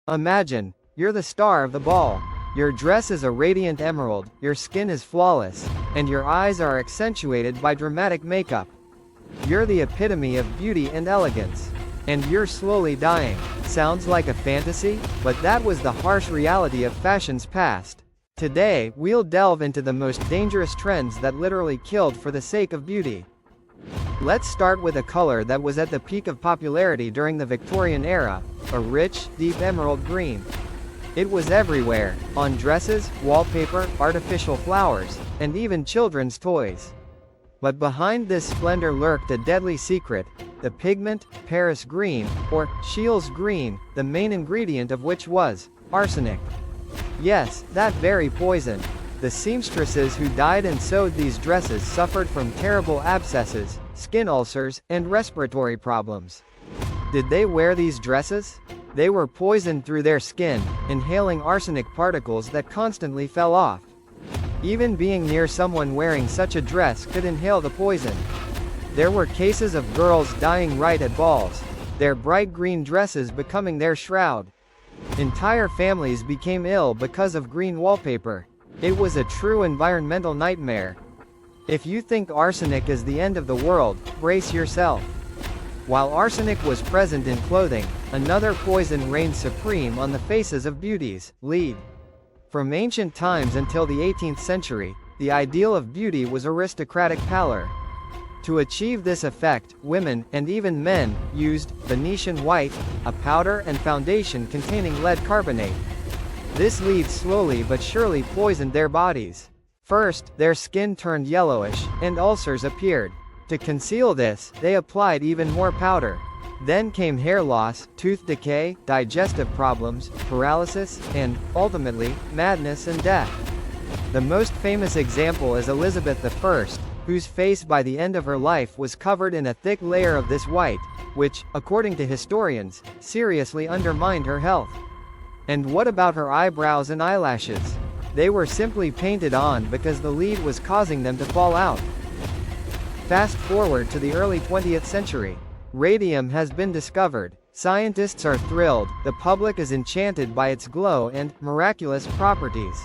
Imagine, you're the star of the ball. Your dress is a radiant emerald, your skin is flawless, and your eyes are accentuated by dramatic makeup. You're the epitome of beauty and elegance. And you're slowly dying. Sounds like a fantasy? But that was the harsh reality of fashion's past. Today, we'll delve into the most dangerous trends that literally killed for the sake of beauty. Let's start with a color that was at the peak of popularity during the Victorian era, a rich, deep emerald green. It was everywhere, on dresses, wallpaper, artificial flowers, and even children's toys. But behind this splendor lurked a deadly secret, the pigment, Paris green, or Scheele's green, the main ingredient of which was arsenic. Yes, that very poison. The seamstresses who dyed and sewed these dresses suffered from terrible abscesses, skin ulcers, and respiratory problems. Did they wear these dresses? They were poisoned through their skin, inhaling arsenic particles that constantly fell off. Even being near someone wearing such a dress could inhale the poison. There were cases of girls dying right at balls, their bright green dresses becoming their shroud. Entire families became ill because of green wallpaper. It was a true environmental nightmare. If you think arsenic is the end of the world, brace yourself. While arsenic was present in clothing, another poison reigned supreme on the faces of beauties, lead. From ancient times until the 18th century, the ideal of beauty was aristocratic pallor. To achieve this effect, women, and even men, used Venetian white, a powder and foundation containing lead carbonate. This lead slowly but surely poisoned their bodies. First, their skin turned yellowish, and ulcers appeared. To conceal this, they applied even more powder. Then came hair loss, tooth decay, digestive problems, paralysis, and, ultimately, madness and death. The most famous example is Elizabeth I, whose face by the end of her life was covered in a thick layer of this white, which, according to historians, seriously undermined her health. And what about her eyebrows and eyelashes? They were simply painted on because the lead was causing them to fall out. Fast forward to the early 20th century. Radium has been discovered. Scientists are thrilled, the public is enchanted by its glow and miraculous properties.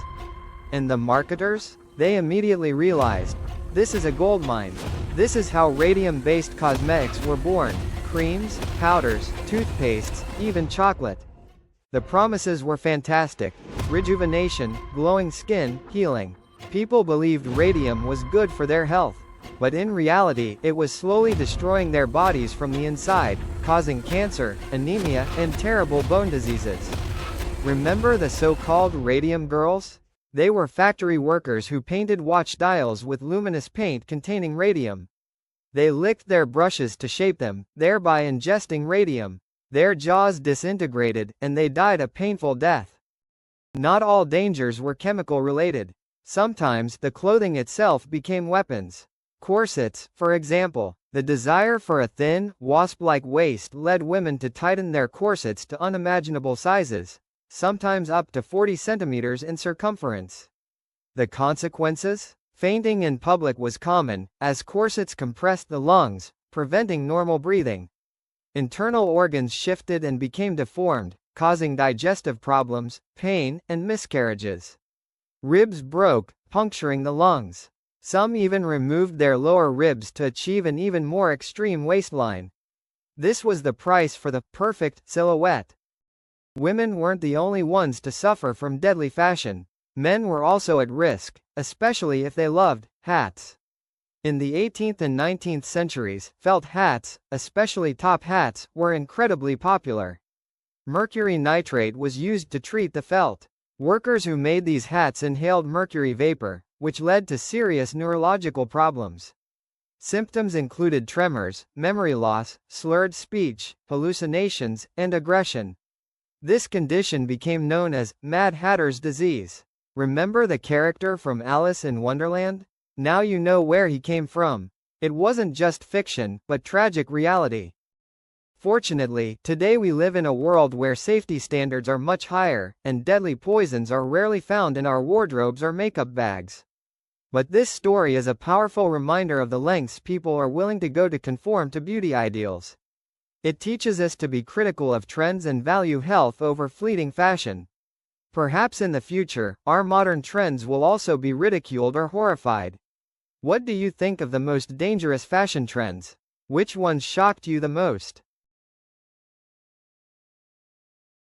And the marketers? They immediately realized, this is a goldmine. This is how radium-based cosmetics were born. Creams, powders, toothpastes, even chocolate. The promises were fantastic. Rejuvenation, glowing skin, healing. People believed radium was good for their health. But in reality, it was slowly destroying their bodies from the inside, causing cancer, anemia, and terrible bone diseases. Remember the so-called radium girls? They were factory workers who painted watch dials with luminous paint containing radium. They licked their brushes to shape them, thereby ingesting radium. Their jaws disintegrated, and they died a painful death. Not all dangers were chemical-related. Sometimes, the clothing itself became weapons. Corsets, for example. The desire for a thin, wasp-like waist led women to tighten their corsets to unimaginable sizes, sometimes up to 40 centimeters in circumference. The consequences? Fainting in public was common, as corsets compressed the lungs, preventing normal breathing. Internal organs shifted and became deformed, causing digestive problems, pain, and miscarriages. Ribs broke, puncturing the lungs. Some even removed their lower ribs to achieve an even more extreme waistline. This was the price for the perfect silhouette. Women weren't the only ones to suffer from deadly fashion. Men were also at risk, especially if they loved hats. In the 18th and 19th centuries, felt hats, especially top hats, were incredibly popular. Mercury nitrate was used to treat the felt. Workers who made these hats inhaled mercury vapor, which led to serious neurological problems. Symptoms included tremors, memory loss, slurred speech, hallucinations, and aggression. This condition became known as Mad Hatter's disease. Remember the character from Alice in Wonderland? Now you know where he came from. It wasn't just fiction, but tragic reality. Fortunately, today we live in a world where safety standards are much higher, and deadly poisons are rarely found in our wardrobes or makeup bags. But this story is a powerful reminder of the lengths people are willing to go to conform to beauty ideals. It teaches us to be critical of trends and value health over fleeting fashion. Perhaps in the future, our modern trends will also be ridiculed or horrified. What do you think of the most dangerous fashion trends? Which ones shocked you the most?